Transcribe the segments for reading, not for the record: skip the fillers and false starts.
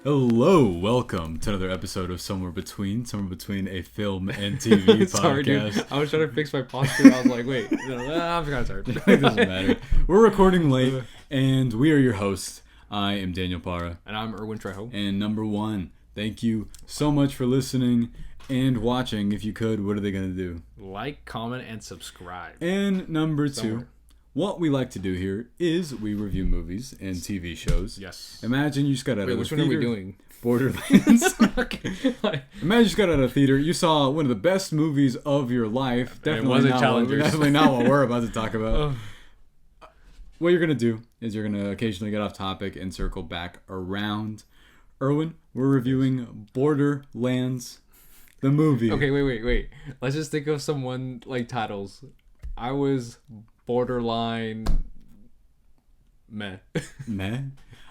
Hello, welcome to another episode of Somewhere Between a film and TV Sorry, podcast. dude. I was trying to fix my posture. I was like, wait, I'm kind of tired. It doesn't matter. We're recording late, and we are your hosts. I am Daniel Parra. And I'm Erwin Trejo. And number one, thank you so much for listening and watching. If you could, what are they going to do? Like, comment, and subscribe. And number two, what we like to do here is we review movies and TV shows. Yes. Imagine you just got out of a which theater. one are we doing? Borderlands. Okay. Imagine you just got out of theater. You saw one of the best movies of your life. Definitely not what we're about to talk about. What you're gonna do is you're gonna occasionally get off topic and circle back around. Erwin, we're reviewing Borderlands, the movie. Okay, wait. Let's just think of some titles. I was borderline meh. Meh.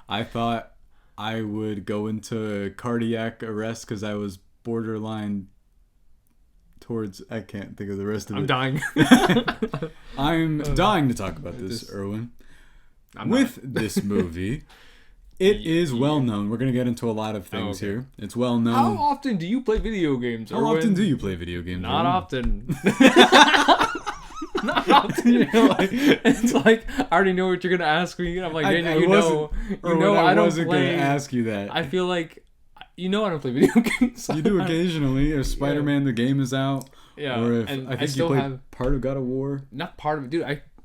I thought I would go into cardiac arrest because I was borderline towards... I can't think of the rest of it. I'm dying. I'm dying to talk about this, Erwin. This movie, it is well known. We're going to get into a lot of things here. It's well known. How often do you play video games, Erwin? How often do you play video games, Not Erwin? often. Not often. It's like I already know what you're gonna ask me. I'm like, I wasn't gonna ask you that. I feel like I don't play video games. You do occasionally. If Spider-Man the game is out, or if I think you played part of God of War. Not part of it, dude.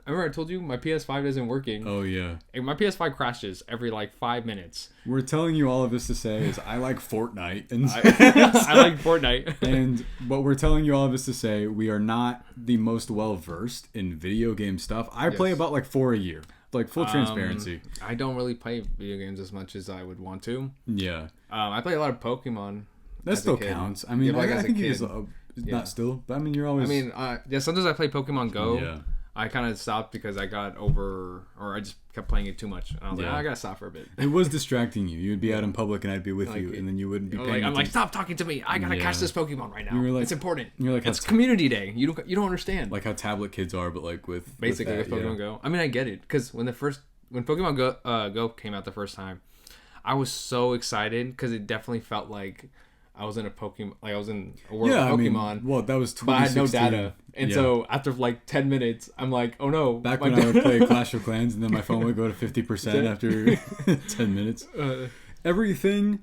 I remember I told you my PS5 isn't working. Oh yeah. And my PS5 crashes every 5 minutes. We're telling you all of this to say is I like Fortnite and I like Fortnite. And what we're telling you all of this to say, we are not the most well versed in video game stuff. I play about 4 a year. Full transparency. I don't really play video games as much as I would want to. Yeah. I play a lot of Pokemon. That still counts. I mean, I think it is not still, but I mean, you're always. I mean, sometimes I play Pokemon Go. Yeah. I kind of stopped because I got I just kept playing it too much. And I was like, I gotta stop for a bit. It was distracting you. You'd be out in public and I'd be with you, and then you wouldn't be paying attention. I'm like, stop talking to me. I gotta catch this Pokemon right now. It's important. You're like, it's community day. You don't understand. Like how tablet kids are, but with basically with Pokemon Go. I mean, I get it because when Pokemon Go came out the first time, I was so excited because it definitely felt like I was in a Pokemon, I was in a world of Pokemon. That was 2016. But I had no data. And so after 10 minutes, I'm like, oh no. Back when I would play Clash of Clans and then my phone would go to 50% after 10 minutes. Everything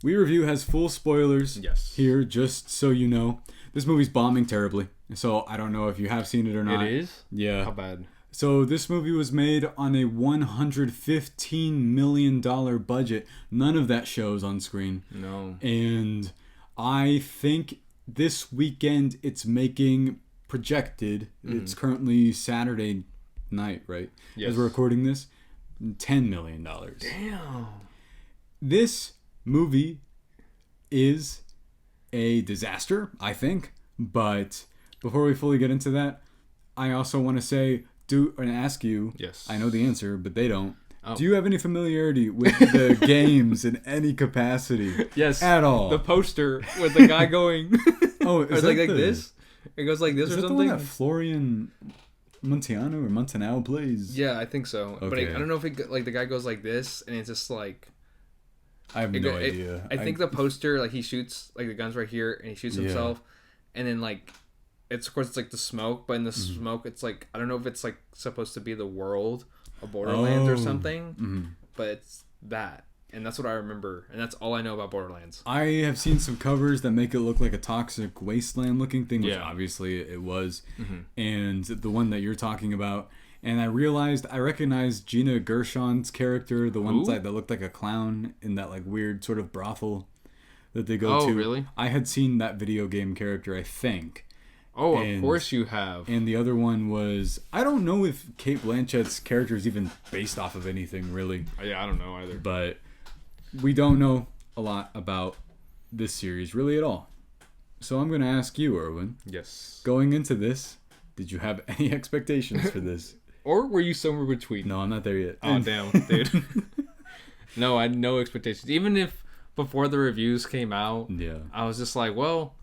we review has full spoilers here, just so you know. This movie's bombing terribly. So I don't know if you have seen it or not. It is? Yeah. How bad? So this movie was made on a $115 million budget. None of that shows on screen. No. And I think this weekend it's making projected. Mm-hmm. It's currently Saturday night, right? Yes. As we're recording this, $10 million. Damn. This movie is a disaster, I think. But before we fully get into that, I also want to say... ask you. Yes. I know the answer, but they don't. Oh. Do you have any familiarity with the games in any capacity? Yes. At all. The poster with the guy going. Is it like this? It goes like this or something? Is that the one that Florian Montanao plays? Yeah, I think so. Okay. But I don't know if the guy goes like this and it's just like. I have no idea. I think the poster he shoots the gun's right here and he shoots himself, and then it's of course it's the smoke, but in the smoke it's I don't know if it's supposed to be the world of Borderlands or something, but it's that, and that's what I remember, and that's all I know about Borderlands. I have seen some covers that make it look like a toxic wasteland looking thing, which obviously it was, and the one that you're talking about, and I recognized Gina Gershon's character, the one that looked like a clown in that weird sort of brothel that they go to. Oh, really? I had seen that video game character, I think. Oh, of course you have. And the other one was... I don't know if Cate Blanchett's character is even based off of anything, really. Yeah, I don't know either. But we don't know a lot about this series, really, at all. So I'm going to ask you, Erwin. Yes. Going into this, did you have any expectations for this? Or were you somewhere between? No, I'm not there yet. Oh, damn, dude. No, I had no expectations. Even if before the reviews came out, I was just like, well...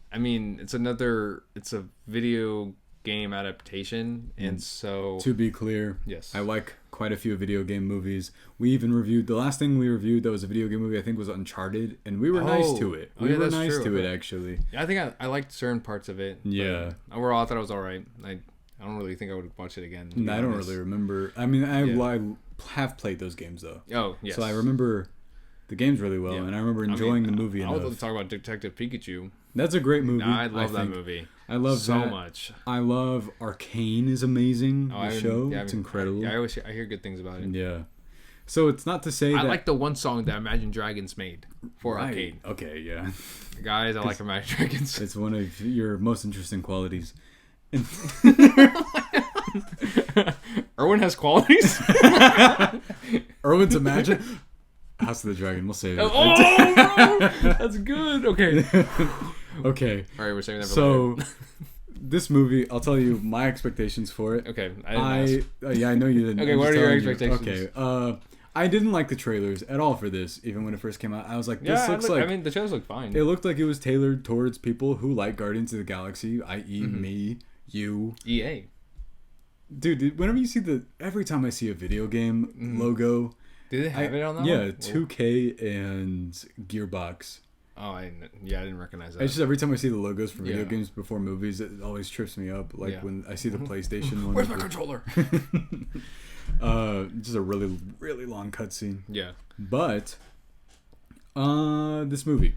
I mean, it's a video game adaptation, and so to be clear, yes, I like quite a few video game movies. We even reviewed the last thing we reviewed that was a video game movie. I think was Uncharted, and we were nice to it. We were nice to it actually. Yeah, I think I liked certain parts of it. Yeah, overall, I thought it was all right. I don't really think I would watch it again. I don't really remember. I mean, I have played those games though. Oh yes, so I remember the games really well, and I remember enjoying the movie. I would love to talk about Detective Pikachu. That's a great movie. I love that movie. I love so much. I love Arcane is amazing. The show, it's incredible. I hear good things about it. Yeah. So it's not to say that... I like the one song that Imagine Dragons made for Arcane. Okay, yeah. Guys, I like Imagine Dragons. It's one of your most interesting qualities. Erwin has qualities? Erwin's Imagine... House of the Dragon, we'll save it. Oh, no! That's good. Okay. Okay. All right, we're saving that for later. This movie, I'll tell you my expectations for it. Okay. I know you didn't. Okay, what are your expectations? Okay. I didn't like the trailers at all for this, even when it first came out. I was like, this looks like... I mean, the trailers look fine. It looked like it was tailored towards people who like Guardians of the Galaxy, i.e. me, you. EA. Dude, whenever you see every time I see a video game logo... Did they have it on that one? Yeah, 2K and Gearbox. Oh, I didn't recognize that. It's just every time I see the logos for video games before movies, it always trips me up. Like when I see the PlayStation one. Where's my controller? Just a really, really long cutscene. Yeah. But this movie,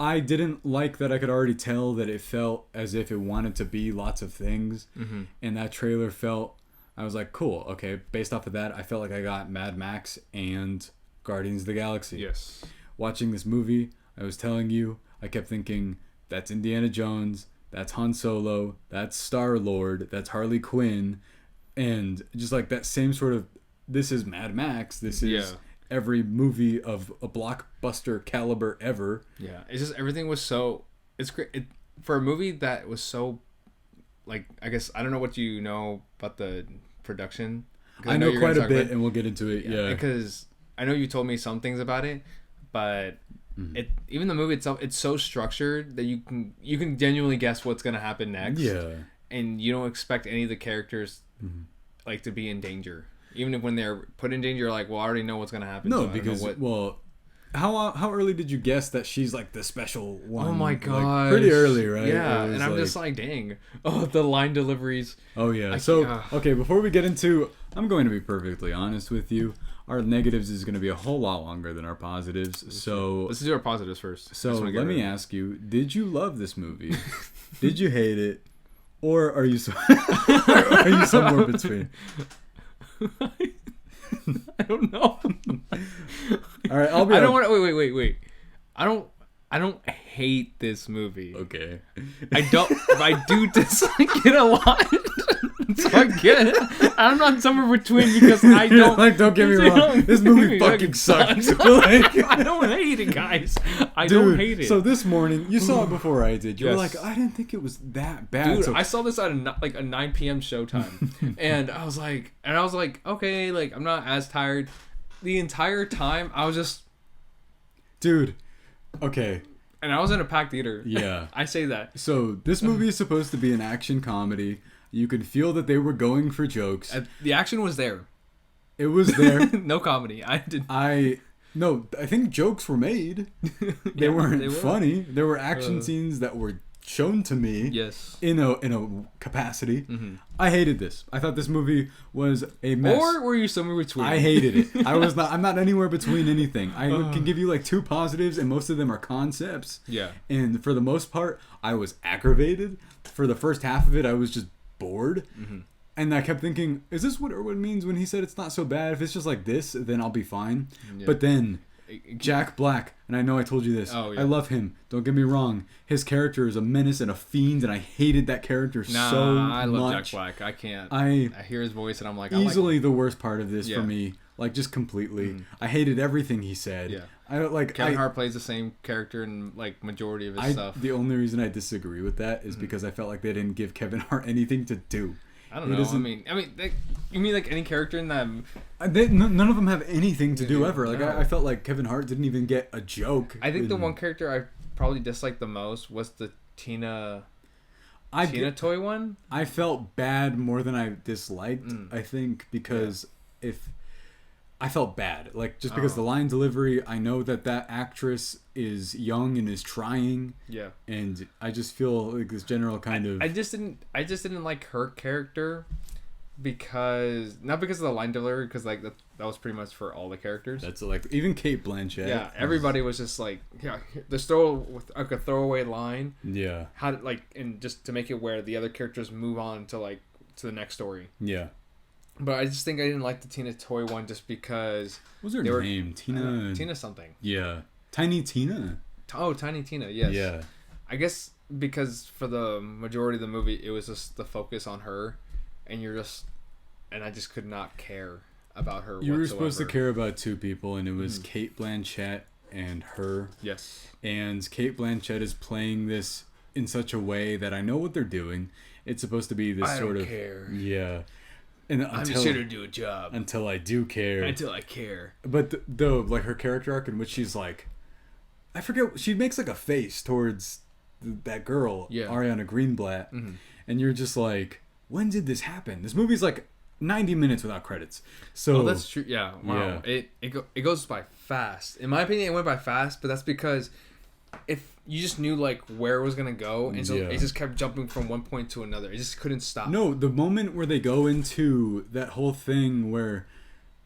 I didn't like that I could already tell that it felt as if it wanted to be lots of things. Mm-hmm. And that trailer felt... I was like, cool, okay. Based off of that, I felt like I got Mad Max and Guardians of the Galaxy. Yes. Watching this movie, I was telling you, I kept thinking, that's Indiana Jones, that's Han Solo, that's Star-Lord, that's Harley Quinn, and just like that same sort of, this is Mad Max, this is every movie of a blockbuster caliber ever. Yeah, it's just everything was so, it's great. For a movie that was so, like, I guess, I don't know what you know about the production. I know quite a bit, and we'll get into it, yeah. Because I know you told me some things about it, but even the movie itself, it's so structured that you can genuinely guess what's going to happen next. Yeah. And you don't expect any of the characters, like, to be in danger. Even if when they're put in danger, you're like, well, I already know what's going to happen. No, so because, how early did you guess that she's like the special one? Oh my god, like, pretty early, right? Yeah, and I'm just like, dang. Oh, the line deliveries. Oh yeah. Okay, before we get into, I'm going to be perfectly honest with you. Our negatives is going to be a whole lot longer than our positives. So let's do our positives first. So let me ask you: did you love this movie? Did you hate it, or are you somewhere between? I don't know. All right, I'll be. I don't want to. Wait. I don't hate this movie. Okay. I don't. I do dislike it a lot. So I get it. I'm not somewhere between because I don't. Like, don't get me wrong. This movie fucking sucks. I don't hate it, guys. I don't hate it. So this morning, you saw it before I did. You were like, I didn't think it was that bad. Dude, I saw this at a 9 p.m. showtime, and I was like, okay, like I'm not as tired. The entire time, I was just, dude. Okay. And I was in a packed theater. Yeah. I say that. So this movie is supposed to be an action comedy. You could feel that they were going for jokes. The action was there. It was there. No comedy. I think jokes were made. They weren't funny. There were action scenes that were shown to me. Yes. In a capacity. Mm-hmm. I hated this. I thought this movie was a mess. Or were you somewhere between? I hated it. I'm not anywhere between anything. I can give you like 2 positives, and most of them are concepts. Yeah. And for the most part, I was aggravated. For the first half of it, I was just bored. Mm-hmm. And I kept thinking, is this what Erwin means when he said it's not so bad? If it's just like this, then I'll be fine. Yeah. But then Jack Black, and I know I told you this. Oh, yeah. I love him. Don't get me wrong. His character is a menace and a fiend, and I hated that character so much. I love Jack Black. I can't. I hear his voice, and I'm like, easily the worst part of this for me. Like, just completely. Mm. I hated everything he said. Yeah. Kevin Hart plays the same character in like majority of his stuff. The only reson I disagree with that is because I felt like they didn't give Kevin Hart anything to do. I don't know. I mean, you mean like any character in that? None of them have anything to do ever. Like no. I felt like Kevin Hart didn't even get a joke. I think the one character I probably disliked the most was the Tina. Tina Toy one? I felt bad more than I disliked, I think, because I felt bad. Like, just because the line delivery, I know that actress is young and is trying. Yeah. And I just feel like this general kind of... I just didn't like her character because... Not because of the line delivery, because, like, that was pretty much for all the characters. That's, like, even Cate Blanchett. Yeah, everybody was just, like, just throw with like a throwaway line. Yeah. How, like, and just to make it where the other characters move on to, like, to the next story. Yeah. But I just think I didn't like the Tina Toy one just because... What was her name? Tina something. Yeah. Tiny Tina. Oh, Tiny Tina, yes. Yeah. I guess because for the majority of the movie, it was just the focus on her. And I just could not care about her You were supposed to care about two people, and it was Cate Blanchett and her. Yes. And Cate Blanchett is playing this in such a way that I know what they're doing. It's supposed to be this I sort don't of... care. Yeah. And I'm just here to do a job. Until I do care. Until I care. But though, like, her character arc in which she's like... I forget... She makes, like, a face towards that girl, Ariana Greenblatt. Mm-hmm. And you're just like, when did this happen? This movie's, like, 90 minutes without credits. So that's true. Yeah. Wow. Yeah. It goes by fast. In my opinion, it went by fast, but that's because if you just knew like where it was gonna go, and so it just kept jumping from one point to another. It just couldn't stop. No, the moment where they go into that whole thing where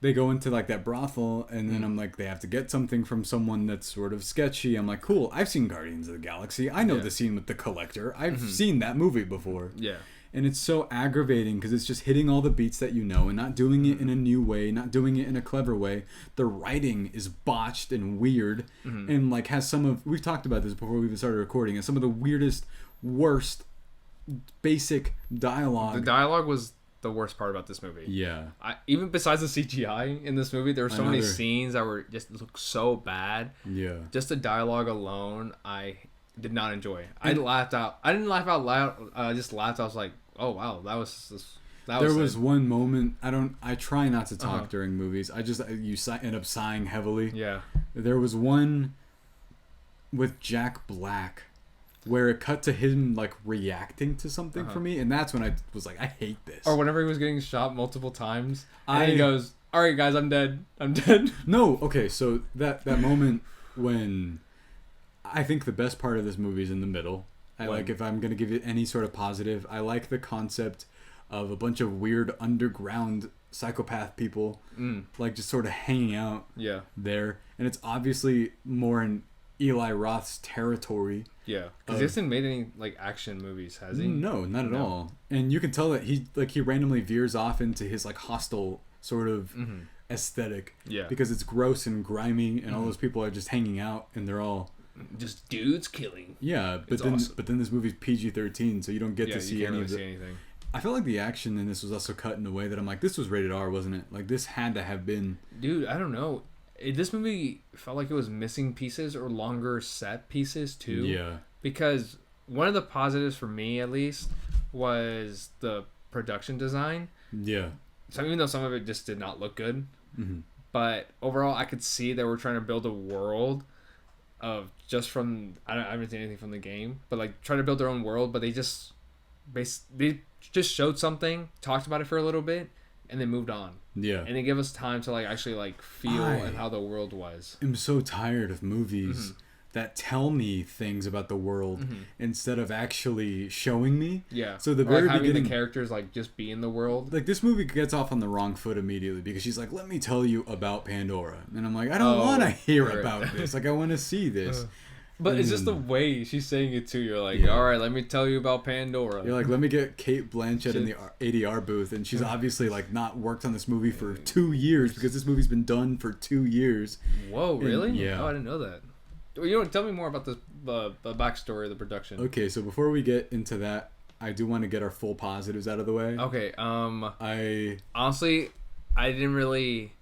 they go into like that brothel, and then I'm like, they have to get something from someone that's sort of sketchy. I'm like, cool. I've seen Guardians of the Galaxy. I know the scene with the collector. I've seen that movie before. Yeah. And it's so aggravating because it's just hitting all the beats that you know and not doing it in a new way, not doing it in a clever way. The writing is botched and weird and like has some of... We've talked about this before we even started recording. And some of the weirdest, worst, basic dialogue. The dialogue was the worst part about this movie. Yeah. Even besides the CGI in this movie, there were so many scenes that were just look so bad. Yeah. Just the dialogue alone, I did not enjoy. I laughed out. I didn't laugh out loud. I just laughed. I was like, "Oh wow, that was." There was one moment. I try not to talk during movies. You end up sighing heavily. Yeah. There was one with Jack Black where it cut to him like reacting to something for me, and that's when I was like, I hate this. Or whenever he was getting shot multiple times, and he goes, "All right, guys, I'm dead. I'm dead." No, okay, so that moment when. I think the best part of this movie is in the middle. Like, if I'm going to give it any sort of positive, I like the concept of a bunch of weird underground psychopath people, like, just sort of hanging out there. And it's obviously more in Eli Roth's territory. Yeah. Because he hasn't made any, like, action movies, has he? No, not at all. And you can tell that he randomly veers off into his, like, hostile sort of aesthetic. Yeah. Because it's gross and grimy, and all those people are just hanging out, and they're all... just dudes killing. Yeah, but then this movie's PG-13, so you don't get to see any of it. Anything. I felt like the action in this was also cut in a way that I'm like, this was rated R, wasn't it? Like, this had to have been. Dude, I don't know. This movie felt like it was missing pieces or longer set pieces too. Yeah. Because one of the positives for me, at least, was the production design. Yeah. So even though some of it just did not look good, but overall, I could see they were trying to build a world of just from I haven't seen anything from the game, but like try to build their own world, but they just showed something, talked about it for a little bit, and then moved on. Yeah. And they give us time to like actually like feel and how the world was. I'm so tired of movies that tell me things about the world instead of actually showing me. Yeah. So the very having beginning, the characters like just be in the world. Like this movie gets off on the wrong foot immediately because she's like, "Let me tell you about Pandora," and I'm like, "I don't want to hear about this. Like, I want to see this." But it's just the way she's saying it too. You're like, "All right, let me tell you about Pandora." You're like, "Let me get Cate Blanchett in the ADR booth," and she's obviously like not worked on this movie for 2 years because this movie's been done for 2 years. Whoa, really? Yeah. Oh, I didn't know that. You know, tell me more about the backstory of the production. Okay, so before we get into that, I do want to get our full positives out of the way. Okay, I honestly, I didn't really,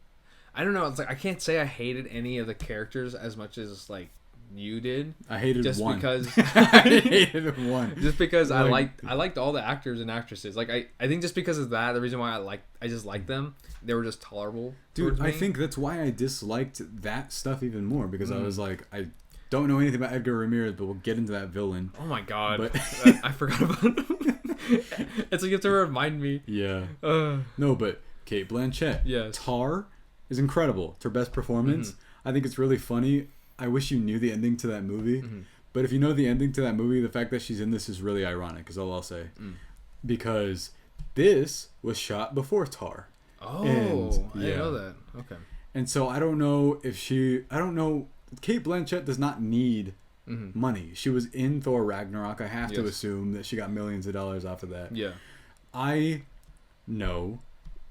I don't know. It's like I can't say I hated any of the characters as much as like you did. I hated just one. Because I hated one. Just because I liked all the actors and actresses. Like I think just because of that, the reason why I just liked them. They were just tolerable. Dude, I think that's why I disliked that stuff even more because I was like, I Don't know anything about Edgar Ramirez, but we'll get into that villain. Oh my god. But I forgot about him. It's like you have to remind me. Yeah. No, but Cate Blanchett. Yes. Tar is incredible. It's her best performance. Mm-hmm. I think it's really funny. I wish you knew the ending to that movie. Mm-hmm. But if you know the ending to that movie, the fact that she's in this is really ironic, is all I'll say. Because this was shot before Tar. Oh, I didn't know that. Okay. And so I don't know. Cate Blanchett does not need money. She was in Thor Ragnarok. I have to assume that she got millions of dollars off of that. Yeah. I know.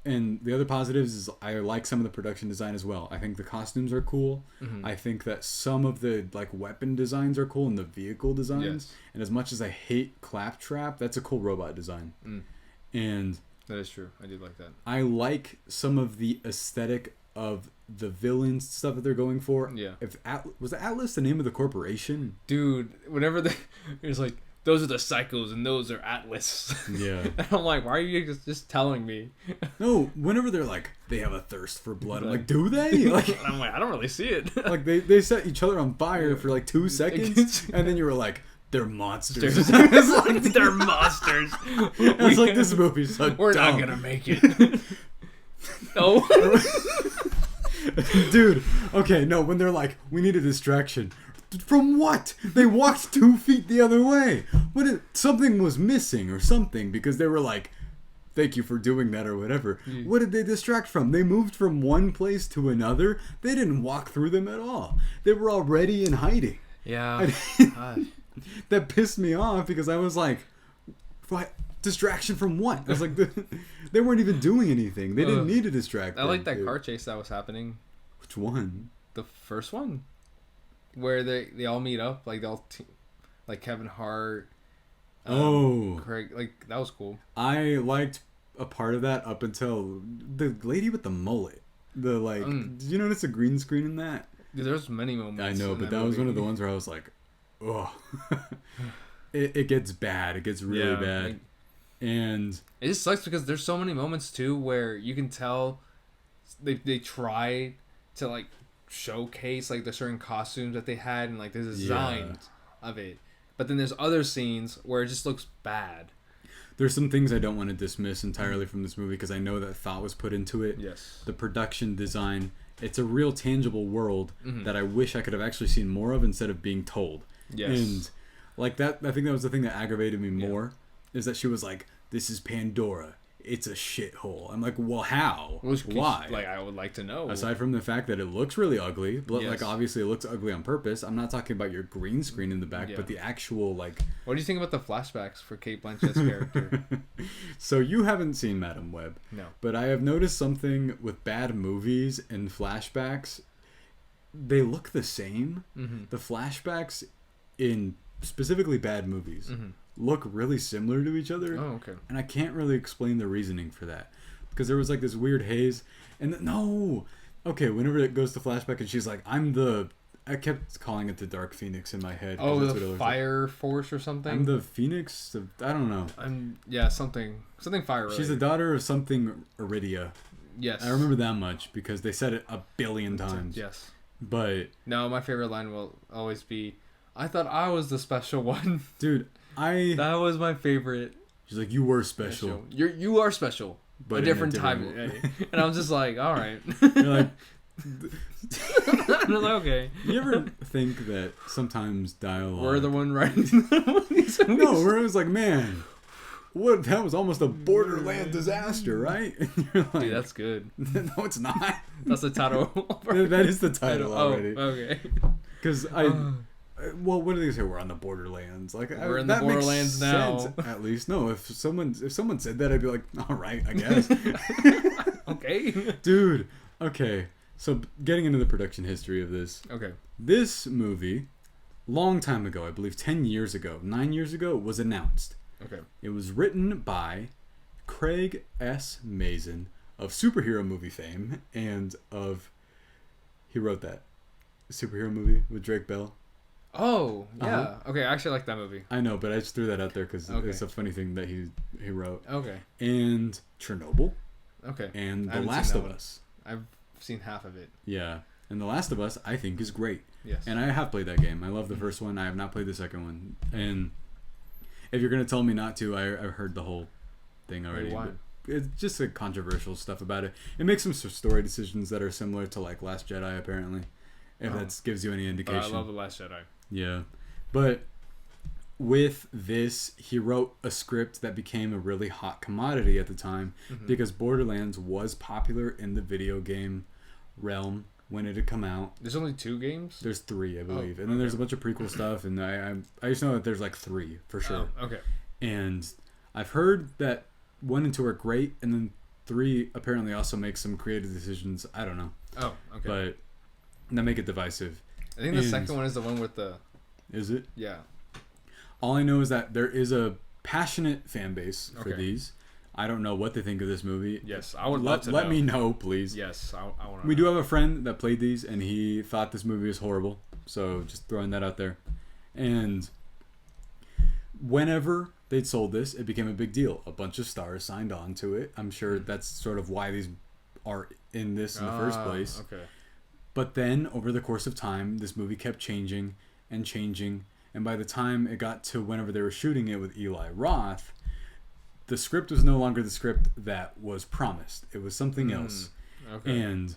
And the other positives is I like some of the production design as well. I think the costumes are cool. Mm-hmm. I think that some of the weapon designs are cool and the vehicle designs. Yes. And as much as I hate Claptrap, that's a cool robot design. And that is true. I do like that. I like some of the aesthetic of the villains stuff that they're going for. Yeah. Was Atlas the name of the corporation? Dude, whenever it's like, those are the Psychos and those are Atlas. Yeah. And I'm like, why are you just telling me? No, whenever they're like, they have a thirst for blood. I'm like, do they? Like, I'm like, I don't really see it. Like, they set each other on fire for 2 seconds. And then you were like, they're monsters. It's like, they're monsters. It's like, this movie's so We're dumb. not going to make it. No. Dude, okay, no, when they're like, we need a distraction. From what? They walked 2 feet the other way. Something was missing or something, because they were like, thank you for doing that or whatever. What did they distract from? They moved from one place to another. They didn't walk through them at all. They were already in hiding. Yeah. That pissed me off because I was like, what? Distraction from what? I was like, they weren't even doing anything. They didn't need to distract them. I like that car chase that was happening. Which one? The first one. Where they all meet up, like like Kevin Hart. Craig, like that was cool. I liked a part of that up until the lady with the mullet. Did you notice the green screen in that? Dude, there's many moments. I know, but that was one of the ones where I was like, oh, it gets bad. It gets really bad, like, and it just sucks because there's so many moments too where you can tell they try to showcase the certain costumes that they had and the design of it, but then there's other scenes where it just looks bad. There's some things I don't want to dismiss entirely from this movie because I know that thought was put into it. Yes. The production design, it's a real tangible world that I wish I could have actually seen more of instead of being told. Yes. And that, I think that was the thing that aggravated me more, is that she was like, this is Pandora. It's a shithole. I'm like, well, how? Why? I would like to know. Aside from the fact that it looks really ugly, but obviously it looks ugly on purpose. I'm not talking about your green screen in the back, but the actual What do you think about the flashbacks for Cate Blanchett's character? So you haven't seen Madam Web. No. But I have noticed something with bad movies and flashbacks. They look the same. Mm-hmm. The flashbacks in specifically bad movies look really similar to each other. Oh, okay. And I can't really explain the reasoning for that. Because there was this weird haze. And whenever it goes to flashback and she's like, I kept calling it the Dark Phoenix in my head. Oh, the Fire Force or something? I'm the Phoenix? I don't know. Something fire related. She's the daughter of something Iridia. Yes. I remember that much because they said it 1 billion times. Yes. But no, my favorite line will always be, I thought I was the special one. Dude, that was my favorite. She's like, you were special. You are special. But a different time. And I was just like, all right. You're like, I'm like, okay. You ever think that sometimes dialogue... We're the one writing these movies? No, where it was like, man, that was almost a Borderlands disaster, right? And you're like, dude, that's good. No, it's not. That's the title. That is the title already. Oh, okay. Because what do they say? We're on the Borderlands. We're in the Borderlands now. Sense, at least, no. If someone said that, I'd be like, all right, I guess. Okay. Dude. Okay. So getting into the production history of this. Okay. This movie, long time ago, I believe 9 years ago, was announced. Okay. It was written by Craig S. Mazin of superhero movie fame he wrote that superhero movie with Drake Bell. Oh, yeah. Okay, I actually like that movie. I know, but I just threw that out there because it's a funny thing that he wrote. Okay. And Chernobyl. Okay. And The Last of Us. I've seen half of it. Yeah. And The Last of Us, I think, is great. Yes. And I have played that game. I love the first one. I have not played the second one. And if you're going to tell me not to, I've heard the whole thing already. Why? It's just like controversial stuff about it. It makes some story decisions that are similar to like Last Jedi, apparently. If that gives you any indication. But I love The Last Jedi. Yeah. But with this, he wrote a script that became a really hot commodity at the time because Borderlands was popular in the video game realm when it had come out. There's only 2 games? There's 3, I believe. And then there's a bunch of prequel stuff, and I just know that there's like 3 for sure. Oh, okay. And I've heard that 1 and 2 are great, and then 3 apparently also makes some creative decisions. I don't know. Oh, okay. But that make it divisive. I think the second one is the one with the... Is it? Yeah. All I know is that there is a passionate fan base for these. I don't know what they think of this movie. Yes, I would love to know. Let me know, please. Yes, I want to know. We do have a friend that played these, and he thought this movie was horrible. So just throwing that out there. And whenever they'd sold this, it became a big deal. A bunch of stars signed on to it. I'm sure that's sort of why these are in this in the first place. Okay. But then, over the course of time, this movie kept changing and changing. And by the time it got to whenever they were shooting it with Eli Roth, the script was no longer the script that was promised. It was something else. Okay. And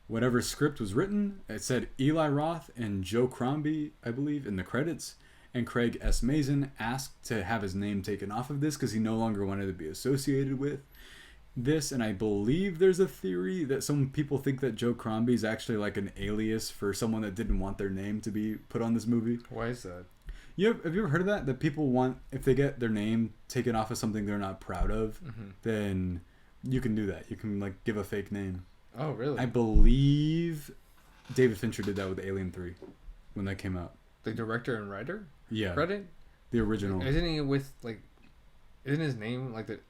whatever script was written, it said Eli Roth and Joe Crombie, I believe, in the credits. And Craig S. Mazin asked to have his name taken off of this because he no longer wanted to be associated with this. And I believe there's a theory that some people think that Joe Crombie is actually like an alias for someone that didn't want their name to be put on this movie. Why is that? Have you ever heard of that? That people want, if they get their name taken off of something they're not proud of, then you can do that. You can like give a fake name. Oh, really? I believe David Fincher did that with Alien 3 when that came out. The director and writer? Yeah. Credit? The original. Isn't he with like... Isn't his name like the...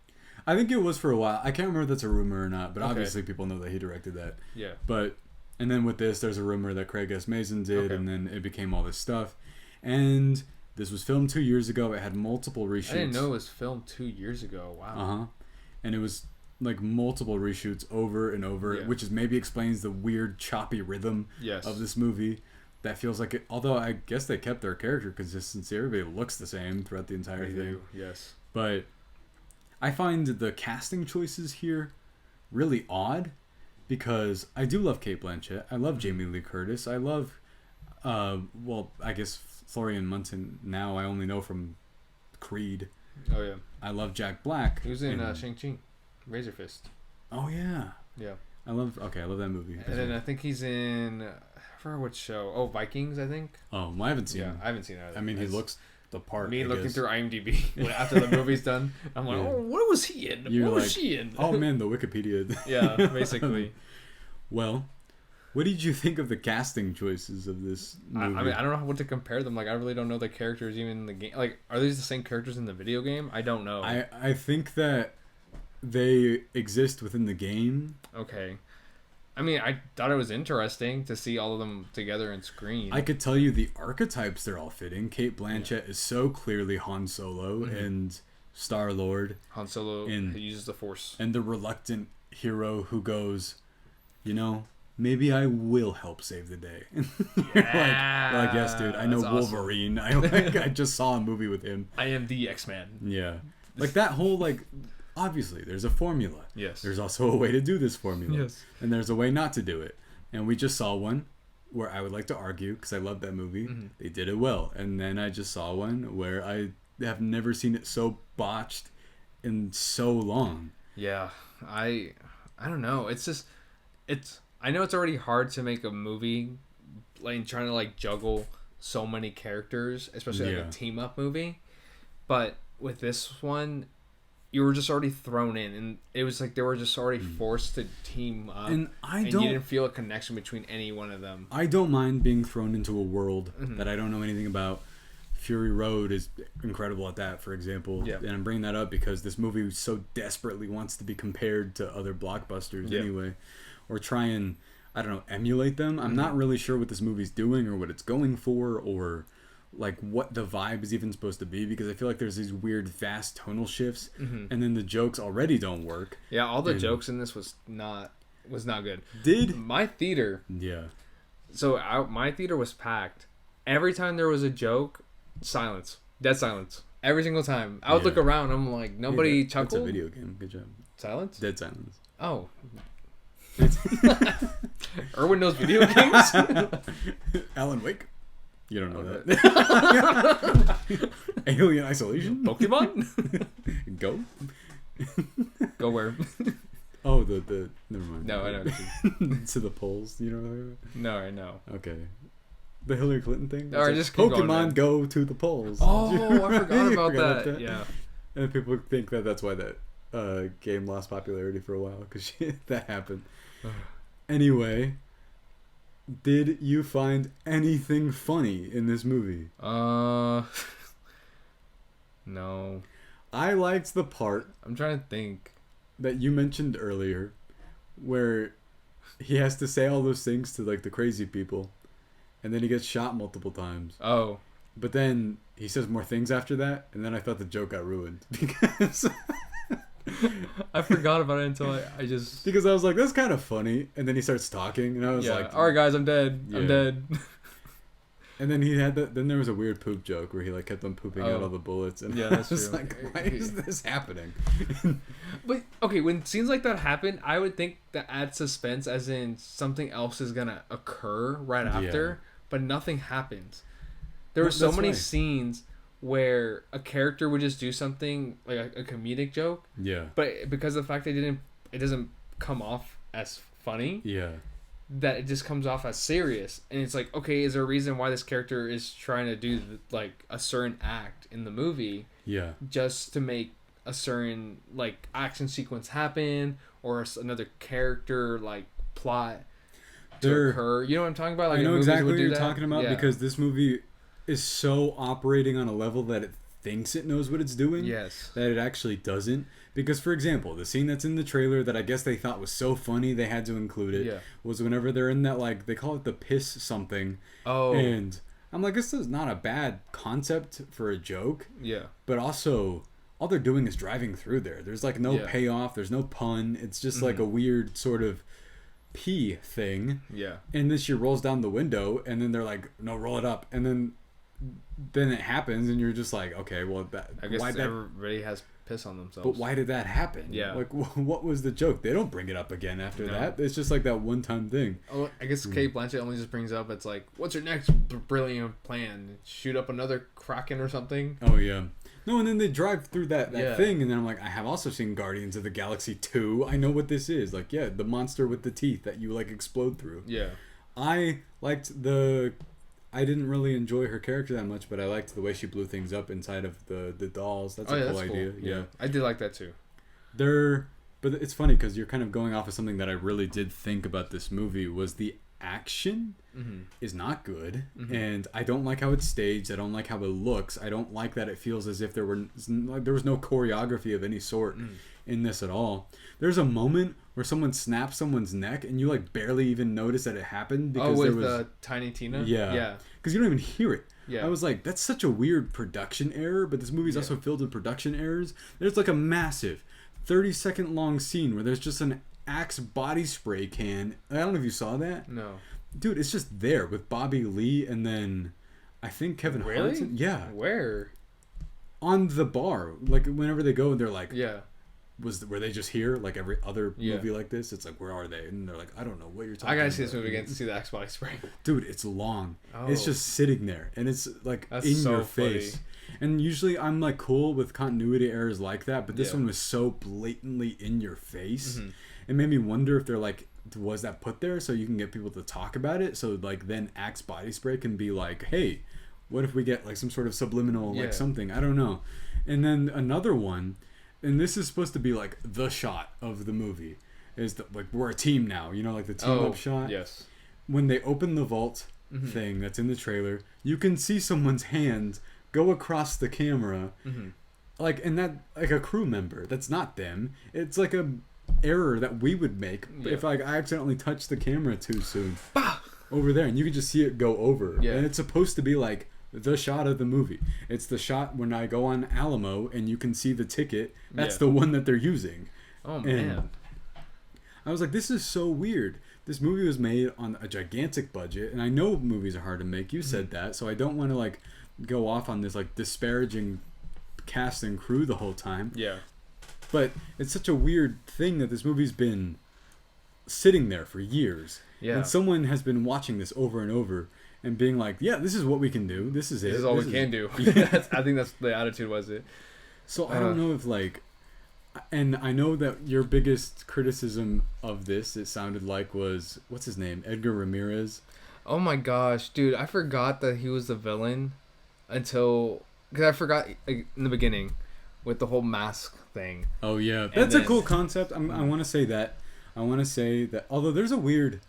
I think it was for a while. I can't remember if that's a rumor or not, but obviously people know that he directed that. Yeah. But, and then with this, there's a rumor that Craig S. Mazin did, and then it became all this stuff. And this was filmed 2 years ago. It had multiple reshoots. I didn't know it was filmed 2 years ago. Wow. And it was like multiple reshoots over and over, which is maybe explains the weird choppy rhythm of this movie. That feels like it, although I guess they kept their character consistency. Everybody looks the same throughout the entire thing. Yes. But I find the casting choices here really odd because I do love Cate Blanchett. I love Jamie Lee Curtis. I love, well, I guess Florian Munson now I only know from Creed. Oh, yeah. I love Jack Black. He was in Shang-Chi, Razor Fist. Oh, yeah. Yeah. I love that movie. And then I think he's in, I forgot which show. Oh, Vikings, I think. Oh, well, I haven't seen it. I haven't seen it either. I mean, he looks the part. Me looking through IMDb after the movie's done, I'm like, oh, what was he in? What was she in? Oh, man, the Wikipedia. Yeah, basically. Well, what did you think of the casting choices of this movie? I mean, I don't know what to compare them. Like, I really don't know the characters even in the game. Like, are these the same characters in the video game? I don't know. I think that they exist within the game. Okay. I mean, I thought it was interesting to see all of them together in screen. I could tell you the archetypes they're all fitting. Cate Blanchett is so clearly Han Solo and Star-Lord. Han Solo uses the Force. And the reluctant hero who goes, you know, maybe I will help save the day. like, yes, dude, I know Wolverine. Awesome. I just saw a movie with him. I am the X-Man. Yeah. Like that whole, like... Obviously, there's a formula. Yes. There's also a way to do this formula. Yes. And there's a way not to do it. And we just saw one where I would like to argue, because I love that movie, they did it well. And then I just saw one where I have never seen it so botched in so long. Yeah. I don't know. It's just... I know it's already hard to make a movie, like trying to like juggle so many characters, especially like a team-up movie. But with this one... You were just already thrown in, and it was like they were just already forced to team up, and you didn't feel a connection between any one of them. I don't mind being thrown into a world that I don't know anything about. Fury Road is incredible at that, for example. Yeah. And I'm bringing that up because this movie so desperately wants to be compared to other blockbusters anyway, or try and, I don't know, emulate them. I'm not really sure what this movie's doing or what it's going for, or... like what the vibe is even supposed to be, because I feel like there's these weird fast tonal shifts and then the jokes already don't work. Yeah, all the jokes in this was not good. Did my theater So my theater was packed. Every time there was a joke, silence. Dead silence. Every single time. I would look around. I'm like, nobody chuckled. That's a video game. Good job. Silence? Dead silence. Oh. Erwin knows video games? Alan Wake? You don't know that. Alien Isolation? Pokemon? Go? Go where? Oh, the never mind. No, I know. To the polls, you know? No, I know. Okay. The Hillary Clinton thing? Or just Pokemon go to the polls. Oh, I forgot about that. Yeah. And people think that's why that game lost popularity for a while, because that happened. Anyway, did you find anything funny in this movie? No. I liked the part. I'm trying to think. That you mentioned earlier, where he has to say all those things to like the crazy people, and then he gets shot multiple times. Oh. But then he says more things after that, and then I thought the joke got ruined because I forgot about it until I just because I was like, that's kind of funny, and then he starts talking, and I was like, all right guys, I'm dead. I'm dead. And then he had then there was a weird poop joke where he like kept on pooping out all the bullets, and yeah, that's I was true. like, why is this happening? But okay, when scenes like that happen, I would think that adds suspense, as in something else is gonna occur right after, but nothing happens. There were so many scenes where a character would just do something like a comedic joke, but because of the fact it doesn't come off as funny, that it just comes off as serious, and it's like, okay, is there a reason why this character is trying to do like a certain act in the movie, just to make a certain like action sequence happen, or another character like plot to occur? You know what I'm talking about? Like, I know exactly what you're talking about, because this movie is so operating on a level that it thinks it knows what it's doing, that it actually doesn't. Because, for example, the scene that's in the trailer that I guess they thought was so funny they had to include it was whenever they're in that, like, they call it the piss something. Oh. And I'm like, this is not a bad concept for a joke. Yeah. But also, all they're doing is driving through there. There's, like, no payoff. There's no pun. It's just, like, a weird sort of pee thing. Yeah. And then she rolls down the window, and then they're like, no, roll it up. And then it happens, and you're just like, okay, well, I guess everybody has piss on themselves. But why did that happen? Yeah. Like, what was the joke? They don't bring it up again after that. It's just like that one-time thing. Oh, I guess Kate Blanchett only just brings up, it's like, what's your next brilliant plan? Shoot up another Kraken or something? Oh, yeah. No, and then they drive through that thing, and then I'm like, I have also seen Guardians of the Galaxy 2. I know what this is. Like, the monster with the teeth that you, like, explode through. Yeah. I didn't really enjoy her character that much, but I liked the way she blew things up inside of the dolls. That's a cool idea. Cool. Yeah. I did like that too. But it's funny because you're kind of going off of something that I really did think about this movie was the action is not good, and I don't like how it's staged. I don't like how it looks. I don't like that it feels as if there was no choreography of any sort in this at all. There's a moment where someone snaps someone's neck, and you like barely even notice that it happened because with there was Tiny Tina. Yeah, because you don't even hear it. Yeah. I was like, that's such a weird production error, but this movie's also filled with production errors. There's like a massive 30-second long scene where there's just an Axe body spray can. I don't know if you saw that. No. Dude, it's just there with Bobby Lee and then I think Kevin Hart. Yeah. Where? On the bar. Like whenever they go and they're like, were they just here like every other movie like this? It's like, where are they? And they're like, I don't know what you're talking about. I gotta see this movie again to see the Axe body spray. Dude, it's long. Oh. It's just sitting there and it's like in your face. Funny. And usually I'm like cool with continuity errors like that, but this one was so blatantly in your face. It made me wonder if they're like, was that put there so you can get people to talk about it? So like then Axe body spray can be like, hey, what if we get like some sort of subliminal like something? I don't know. And then another one, and this is supposed to be like the shot of the movie, is that like we're a team now, you know, like the team up shot. Yes. When they open the vault thing that's in the trailer, you can see someone's hand go across the camera, like, and that like a crew member. That's not them. It's like a error that we would make if like I accidentally touched the camera too soon over there, and you can just see it go over. And it's supposed to be like the shot of the movie. It's the shot when I go on Alamo and you can see the ticket. That's the one that they're using. Oh man. And I was like, this is so weird. this movie was made on a gigantic budget, and I know movies are hard to make. You said that, so I don't want to like go off on this like disparaging cast and crew the whole time. Yeah. But it's such a weird thing that this movie's been sitting there for years. Yeah. And someone has been watching this over and over and being like, yeah, this is what we can do. This is it. This is all we can do. Yeah. I think that's the attitude, was it? So I don't know if like, and I know that your biggest criticism of this, it sounded like, was, what's his name? Edgar Ramirez. Oh my gosh, dude. I forgot that he was the villain because I forgot in the beginning with the whole mask thing. Oh yeah, that's a cool concept. I want to say that. I want to say that. Although there's a weird,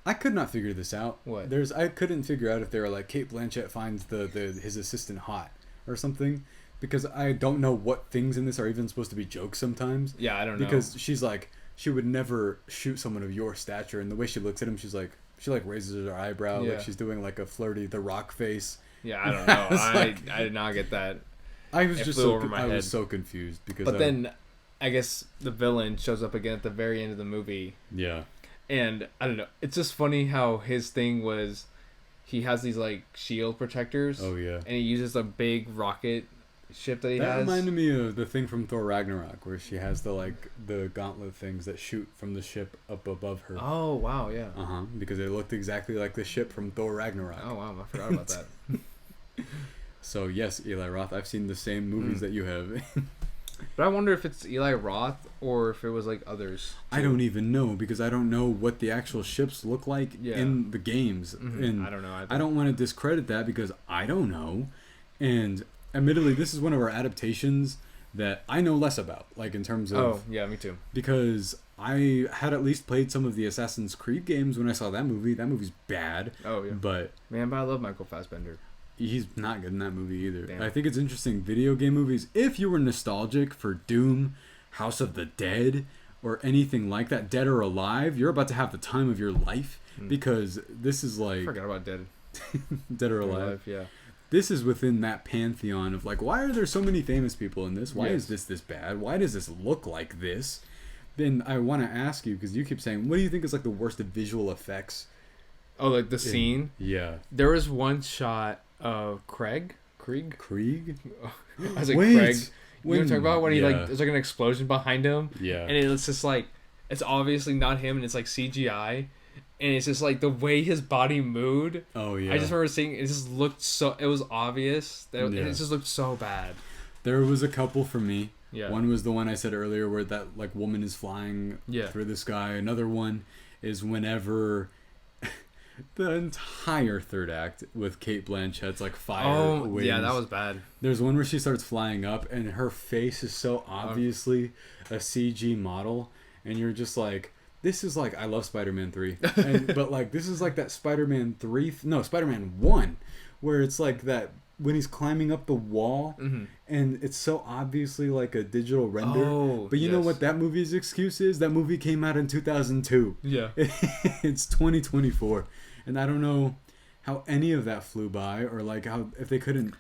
I could not figure this out. What? I couldn't figure out if they were like Kate Blanchett finds his assistant hot or something, because I don't know what things in this are even supposed to be jokes sometimes. Yeah, I don't know. Because she's like, she would never shoot someone of your stature, and the way she looks at him, she like raises her eyebrow, like she's doing like a flirty The Rock face. Yeah, I don't know. I did not get that. I was so confused because. But then, I guess the villain shows up again at the very end of the movie. Yeah. And I don't know. It's just funny how his thing was, he has these like shield protectors. Oh yeah. And he uses a big rocket ship that he has. That reminded me of the thing from Thor Ragnarok, where she has the gauntlet things that shoot from the ship up above her. Oh wow, yeah. Because it looked exactly like the ship from Thor Ragnarok. Oh wow, I forgot about that. So yes, Eli Roth, I've seen the same movies that you have. But I wonder if it's Eli Roth or if it was like others too. I don't even know, because I don't know what the actual ships look like in the games. And I don't know either. I don't want to discredit that because I don't know. And admittedly, this is one of our adaptations that I know less about, like in terms of... Oh, yeah, me too. Because I had at least played some of the Assassin's Creed games when I saw that movie. That movie's bad. Oh, yeah. But I love Michael Fassbender. He's not good in that movie either. Damn. I think it's interesting. Video game movies, if you were nostalgic for Doom, House of the Dead, or anything like that, Dead or Alive, you're about to have the time of your life, because this is like... I forgot about Dead. Dead or Alive. Yeah. This is within that pantheon of like, why are there so many famous people in this? Why is this bad? Why does this look like this? Then I want to ask you, because you keep saying, what do you think is like the worst of visual effects? Oh, like the scene? Yeah. There was one shot of Krieg? I was like, Wait, Craig. You know what I'm talking about? When he like, there's like an explosion behind him. Yeah. And it's just like, it's obviously not him, and it's like CGI. And it's just like the way his body moved. Oh yeah. I just remember seeing it. Just looked so. It was obvious that it just looked so bad. There was a couple for me. Yeah. One was the one I said earlier, where that like woman is flying through the sky. Another one is whenever the entire third act with Kate Blanchett's like fire wings. Yeah, that was bad. There's one where she starts flying up, and her face is so obviously a CG model, and you're just like. This is like, I love Spider-Man 3, but like, this is like that Spider-Man 1, where it's like that, when he's climbing up the wall, and it's so obviously like a digital render, but you know what that movie's excuse is? That movie came out in 2002. Yeah. It's 2024, and I don't know how any of that flew by, or like how, if they couldn't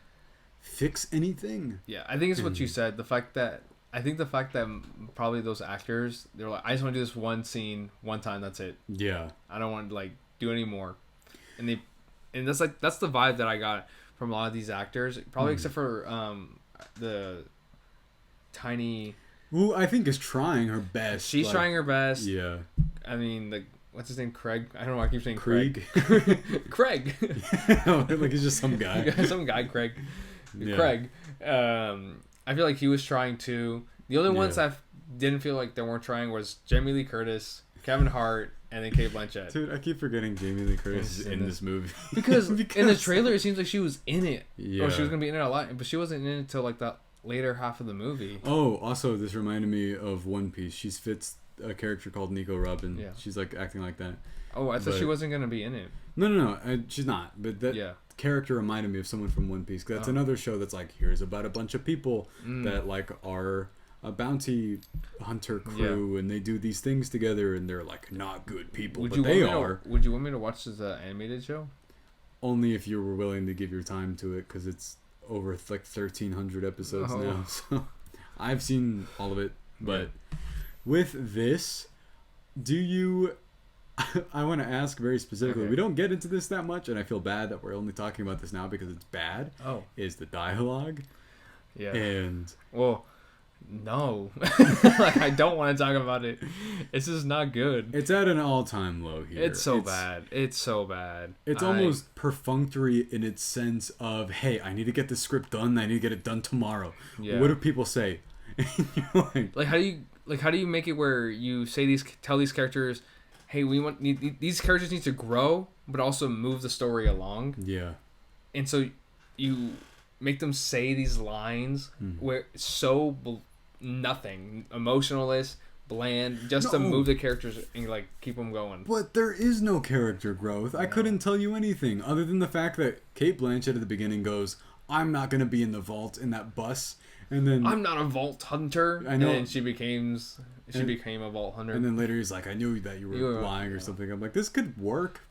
fix anything. Yeah, I think it's what you said, the fact that probably those actors, they're like, I just want to do this one scene one time, that's it. Yeah. I don't want to like do any more. And that's the vibe that I got from a lot of these actors, probably except for the tiny, who I think is trying her best. She's trying her best. Yeah. I mean, what's his name? Craig? I don't know why I keep saying Krieg. Craig. Like he's just some guy. Some guy, Craig. Yeah. Craig. I feel like he was trying to. The only ones I didn't feel like they weren't trying was Jamie Lee Curtis, Kevin Hart, and then Kate Blanchett. Dude, I keep forgetting Jamie Lee Curtis is in this movie. Because in the trailer, it seems like she was in it. Yeah. Or she was going to be in it a lot, but she wasn't in it until like the later half of the movie. Oh, also, this reminded me of One Piece. She fits a character called Nico Robin. Yeah. She's like acting like that. Oh, I thought she wasn't going to be in it. No. She's not. But that character reminded me of someone from One Piece. That's another show that's like, here's about a bunch of people that like are a bounty hunter crew, and they do these things together, and they're like not good people, but they are. Would you want me to watch the animated show? Only if you were willing to give your time to it, because it's over like 1,300 episodes now. So I've seen all of it. But with this, do you I want to ask very specifically. Okay. We don't get into this that much, and I feel bad that we're only talking about this now because it's bad. Oh. Is the dialogue. Yeah. And... Well, no. Like, I don't want to talk about it. It's just not good. It's at an all-time low here. It's so bad. It's so bad. It's almost perfunctory in its sense of, hey, I need to get this script done. I need to get it done tomorrow. Yeah. What do people say? Like, how do you make it where you tell these characters, hey, these characters need to grow, but also move the story along. Yeah. And so you make them say these lines where it's so nothing, emotionless, bland, just to move the characters and like keep them going. But there is no character growth. I couldn't tell you anything other than the fact that Cate Blanchett at the beginning goes, "I'm not gonna be in the vault in that bus," and then I'm not a vault hunter. I know. And then she became a vault hunter. And then later he's like, "I knew that you were lying or something." I'm like, this could work.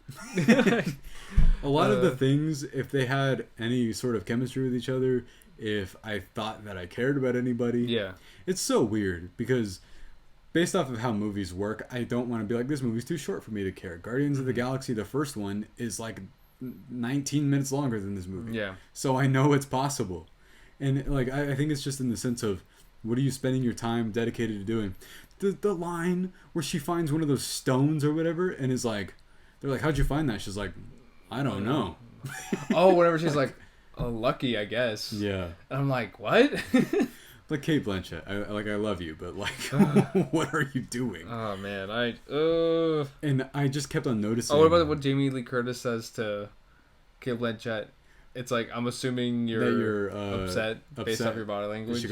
A lot of the things, if they had any sort of chemistry with each other, if I thought that I cared about anybody, it's so weird because based off of how movies work, I don't want to be like, this movie's too short for me to care. Guardians of the Galaxy, the first one, is like 19 minutes longer than this movie. Yeah. So I know it's possible. And like I think it's just in the sense of, what are you spending your time dedicated to doing? The line where she finds one of those stones or whatever and is like, they're like, how'd you find that? She's like, I don't know. Oh, whatever. She's like, oh, lucky, I guess. Yeah. And I'm like, what? Like, Cate Blanchett, I love you, but like, what are you doing? Oh man, And I just kept on noticing. Oh, what about what Jamie Lee Curtis says to Cate Blanchett? It's like, I'm assuming you're upset based off your body language.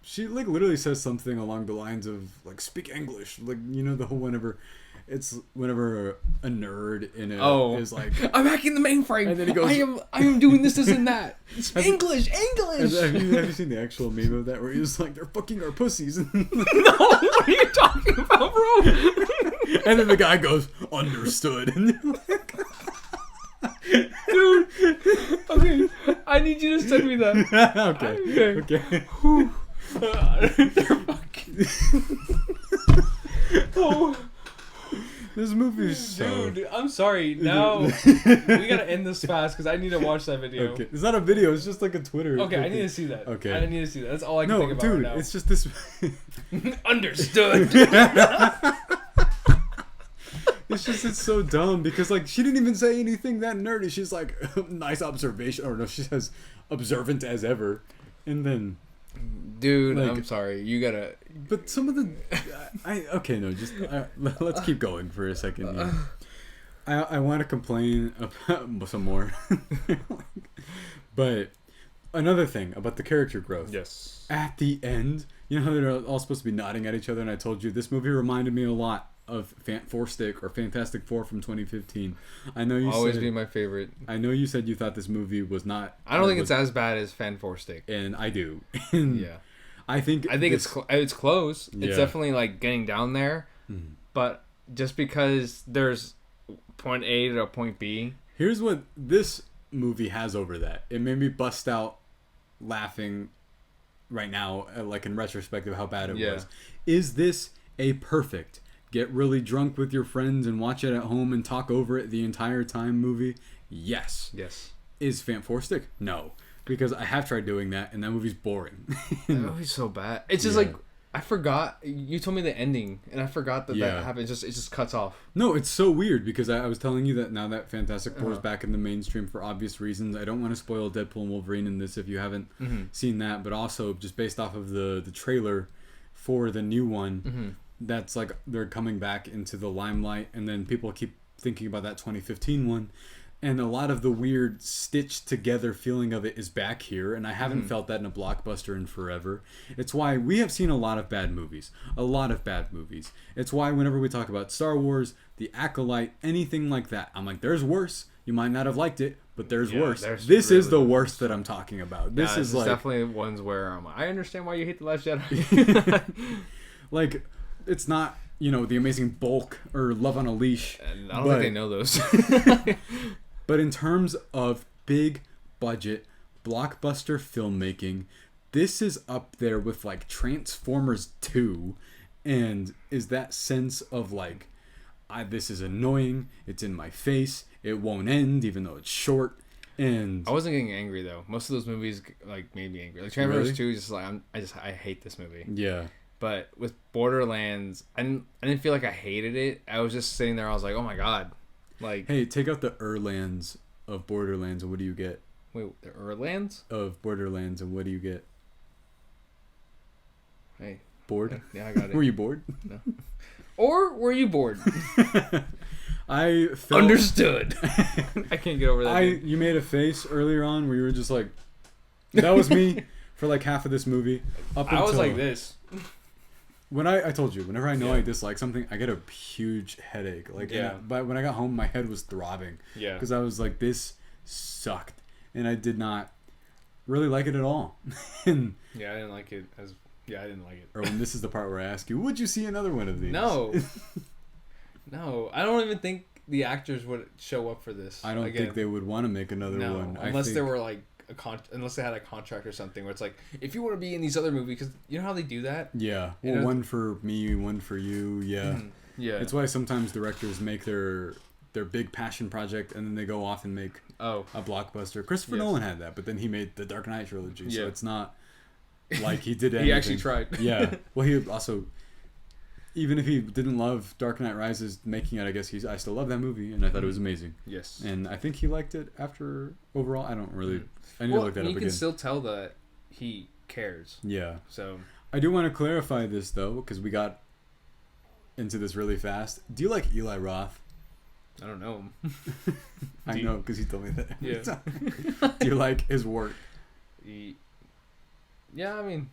She like literally says something along the lines of like, speak English, like, you know, the whole whenever a nerd in it is like, I'm hacking the mainframe, and then he goes, I am doing this and that. It's English. Have you seen the actual meme of that where he was like, they're fucking our pussies? No, what are you talking about, bro? And then the guy goes, understood. And like, dude, okay, I need you to send me that. Okay. They're fucking. Oh. This movie is so... Dude, I'm sorry. Now, we gotta end this fast because I need to watch that video. Okay. It's not a video. It's just like a Twitter. Okay, I need to see that. Okay. I need to see that. That's all I can think about right now. It's just this... Understood. It's so dumb because, like, she didn't even say anything that nerdy. She's like, nice observation. Or no, she says, observant as ever. And then... Dude, like, I'm sorry. You gotta... But some of the... let's keep going for a second. Yeah. I want to complain about some more. But another thing about the character growth. Yes. At the end, you know how they're all supposed to be nodding at each other, and I told you this movie reminded me a lot of Fantastic Four from 2015. I know you always be my favorite. I know you said you thought this movie was not... I don't think it's as bad as Fantastic. And I do. And yeah. I think it's close. Yeah. It's definitely like getting down there. But just because there's point A to point B. Here's what this movie has over that. It made me bust out laughing right now, like in retrospect of how bad it was. Is this a perfect get really drunk with your friends and watch it at home and talk over it the entire time movie? Yes. Is Fantastic? No. Because I have tried doing that, and that movie's boring. That movie's so bad. It's just like, I forgot. You told me the ending, and I forgot that happened. It just cuts off. No, it's so weird, because I was telling you that now that Fantastic Four is back in the mainstream for obvious reasons. I don't want to spoil Deadpool and Wolverine in this if you haven't seen that, but also just based off of the trailer for the new one, that's like they're coming back into the limelight, and then people keep thinking about that 2015 one. And a lot of the weird stitched together feeling of it is back here. And I haven't felt that in a blockbuster in forever. It's why we have seen a lot of bad movies. It's why whenever we talk about Star Wars, The Acolyte, anything like that, I'm like, there's worse. You might not have liked it, but there's worse. This really is the worst that I'm talking about. This is like... definitely ones where I'm like, I understand why you hate The Last Jedi. Like, it's not, you know, The Amazing Bulk or Love on a Leash. And I don't think they know those. But in terms of big budget blockbuster filmmaking, this is up there with like Transformers 2, and is that sense of like, this is annoying. It's in my face. It won't end, even though it's short. And I wasn't getting angry though. Most of those movies like made me angry. Like Transformers 2 is just like I hate this movie. Yeah. But with Borderlands, I didn't feel like I hated it. I was just sitting there. I was like, oh my god, like. Hey, take out the Erlands of Borderlands, and what do you get? Wait, the Erlands of Borderlands, and what do you get? Hey. Bored? Yeah, I got it. Were you bored? No. Or were you bored? I felt... Understood. I can't get over that. You made a face earlier on where you were just like, that was me for like half of this movie. I was like this. When I told you, whenever I know I dislike something, I get a huge headache. Like, but when I got home, my head was throbbing. Yeah. Because I was like, this sucked, and I did not really like it at all. And yeah, I didn't like it I didn't like it. Erwin, this is the part where I ask you, would you see another one of these? No. No, I don't even think the actors would show up for this. I don't think they would want to make another one. Unless they were like unless they had a contract or something where it's like, if you want to be in these other movies, because you know how they do that. Yeah, well, one for me, one for you. Yeah, yeah. It's why sometimes directors make their big passion project and then they go off and make a blockbuster. Christopher Nolan had that, but then he made the Dark Knight trilogy, so it's not like he did anything. He actually tried. Yeah. Well, he also, even if he didn't love Dark Knight Rises making it, I guess I still love that movie, and I thought it was amazing. Yes. And I think he liked it after overall. I don't really. I need to look that up again. You can still tell that he cares. Yeah. So I do want to clarify this though, because we got into this really fast. Do you like Eli Roth? I don't know him. I know because he told me that. Yeah. Do you like his work? Yeah, I mean,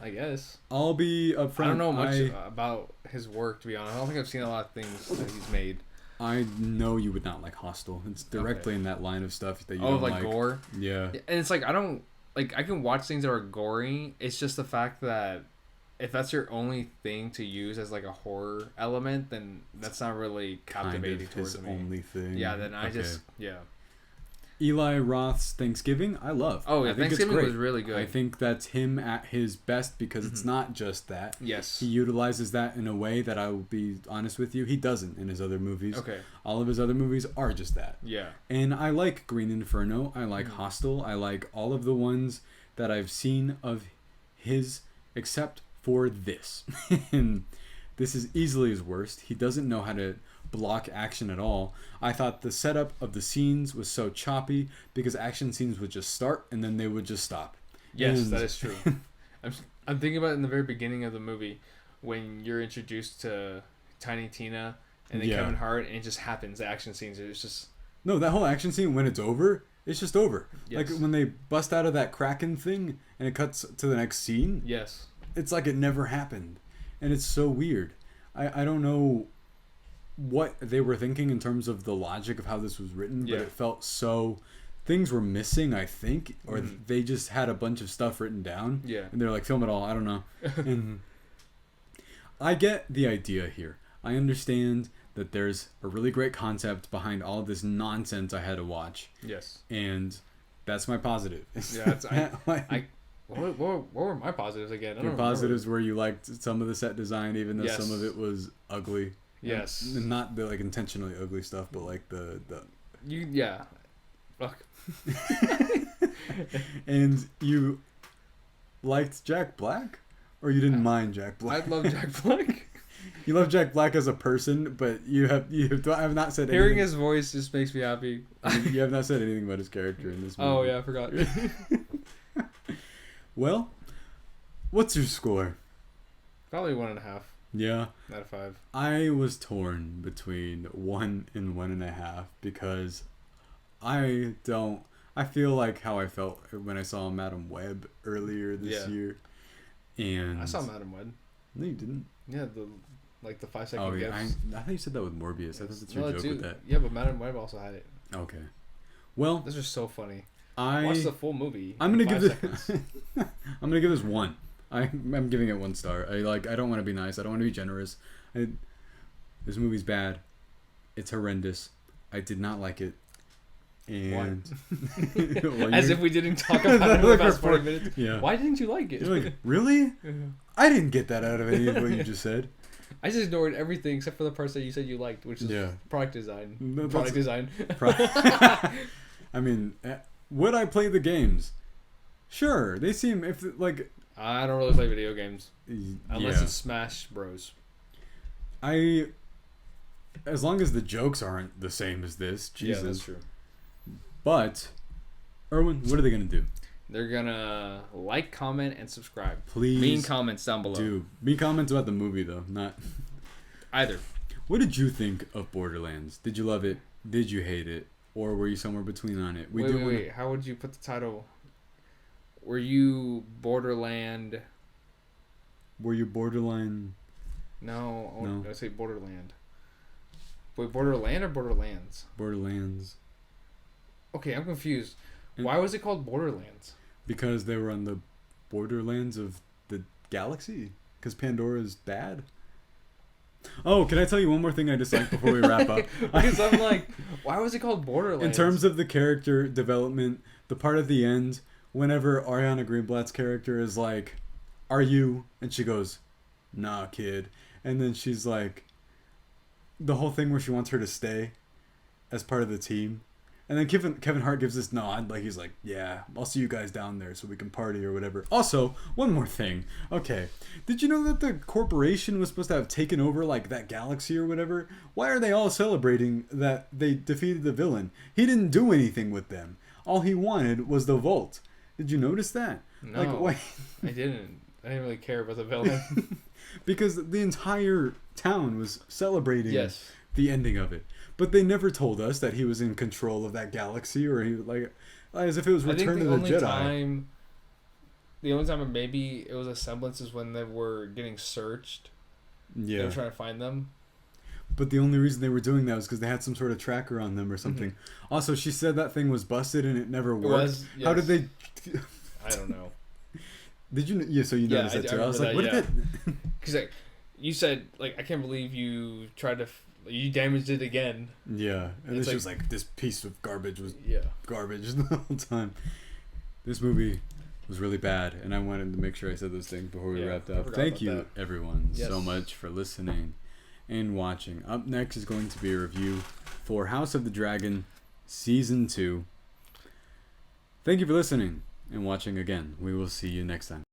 I guess. I'll be upfront. I don't know much about his work, to be honest. I don't think I've seen a lot of things that he's made. I know you would not like Hostel. It's directly in that line of stuff that you don't like. Gore? Yeah. And it's like, I can watch things that are gory. It's just the fact that if that's your only thing to use as like a horror element, then that's not really captivating towards me. Only thing. Yeah, then I Eli Roth's Thanksgiving, I love. Oh yeah, Thanksgiving was really good. I think that's him at his best because it's not just that. Yes. He utilizes that in a way that, I will be honest with you, he doesn't in his other movies. Okay. All of his other movies are just that. Yeah. And I like Green Inferno. I like Hostel. I like all of the ones that I've seen of his, except for this. And this is easily his worst. He doesn't know how to block action at all. I thought the setup of the scenes was so choppy because action scenes would just start and then they would just stop. Yes, that is true. I'm thinking about it in the very beginning of the movie when you're introduced to Tiny Tina and then Kevin Hart, and it just happens. The action scenes, it's just no. That whole action scene, when it's over, it's just over. Yes. Like when they bust out of that Kraken thing and it cuts to the next scene. Yes, it's like it never happened, and it's so weird. I don't know what they were thinking in terms of the logic of how this was written, but it felt so things were missing, I think, or they just had a bunch of stuff written down and they're like, film it all, I don't know. And I get the idea here. I understand that there's a really great concept behind all of this nonsense I had to watch. Yes. And that's my positive. Yeah, what were my positives again? Your positives were you liked some of the set design, even though some of it was ugly. Yes. And not the like intentionally ugly stuff, but like the Fuck. And you liked Jack Black? Or you didn't mind Jack Black? I love Jack Black. You love Jack Black as a person, but you have not said anything. Hearing his voice just makes me happy. You have not said anything about his character in this movie. Oh yeah, I forgot. Well, what's your score? Probably 1.5. Yeah. Out of 5. I was torn between 1 and 1.5 because I feel like how I felt when I saw Madam Web earlier this year. And I saw Madam Web. No, you didn't. Yeah, the 5-second gifts. I thought you said that with Morbius. I thought that's your joke with that. Yeah, but Madam Web also had it. Okay. Well, this is so funny. Watch the full movie. I'm gonna give this. I'm gonna give this 1. I'm giving it 1 star. I don't want to be nice. I don't want to be generous. This movie's bad. It's horrendous. I did not like it. And as if we didn't talk about it for the past 40 minutes. Yeah. Why didn't you like it? You're like, really? I didn't get that out of any of what you just said. I just ignored everything except for the parts that you said you liked, which is product design. No, product design. I mean, would I play the games? Sure, they seem I don't really play video games unless it's Smash Bros. As long as the jokes aren't the same as this, Jesus. Yeah, that's true. But, Erwin, what are they gonna do? They're gonna like, comment, and subscribe. Please, mean comments down below. Mean comments about the movie though, not either. What did you think of Borderlands? Did you love it? Did you hate it? Or were you somewhere between on it? Wait. How would you put the title? Were you Borderland? Were you borderline? No. I say Borderland. Wait, Borderland or Borderlands? Borderlands. Okay, I'm confused. Why was it called Borderlands? Because they were on the borderlands of the galaxy. Because Pandora is bad. Oh, can I tell you one more thing I dislike before we wrap up? Because I'm like, why was it called Borderlands? In terms of the character development, the part at the end, whenever Ariana Greenblatt's character is like, "Are you?" and she goes, "Nah, kid," and then she's like, the whole thing where she wants her to stay as part of the team. And then Kevin Hart gives this nod, like he's like, "Yeah, I'll see you guys down there so we can party or whatever." Also, one more thing. Okay, did you know that the corporation was supposed to have taken over like that galaxy or whatever? Why are they all celebrating that they defeated the villain? He didn't do anything with them. All he wanted was the vault. Did you notice that? No, I didn't. I didn't really care about the villain. Because the entire town was celebrating the ending of it. But they never told us that he was in control of that galaxy, or he as if it was Return of the Jedi. The only time maybe it was a semblance is when they were getting searched. Yeah. They were trying to find them. But the only reason they were doing that was because they had some sort of tracker on them or something. Mm-hmm. Also, she said that thing was busted and it never worked. It was, yes. How did they... I don't know. Did you... Yeah, so you noticed that too. I was like, what did it... Because you said, I can't believe you tried to... You damaged it again. Yeah. And then she was like, this piece of garbage was garbage the whole time. This movie was really bad, and I wanted to make sure I said those things before we wrapped up. Thank you, everyone, so much for listening and watching. Up next is going to be a review for House of the Dragon Season 2. Thank you for listening and watching again. We will see you next time.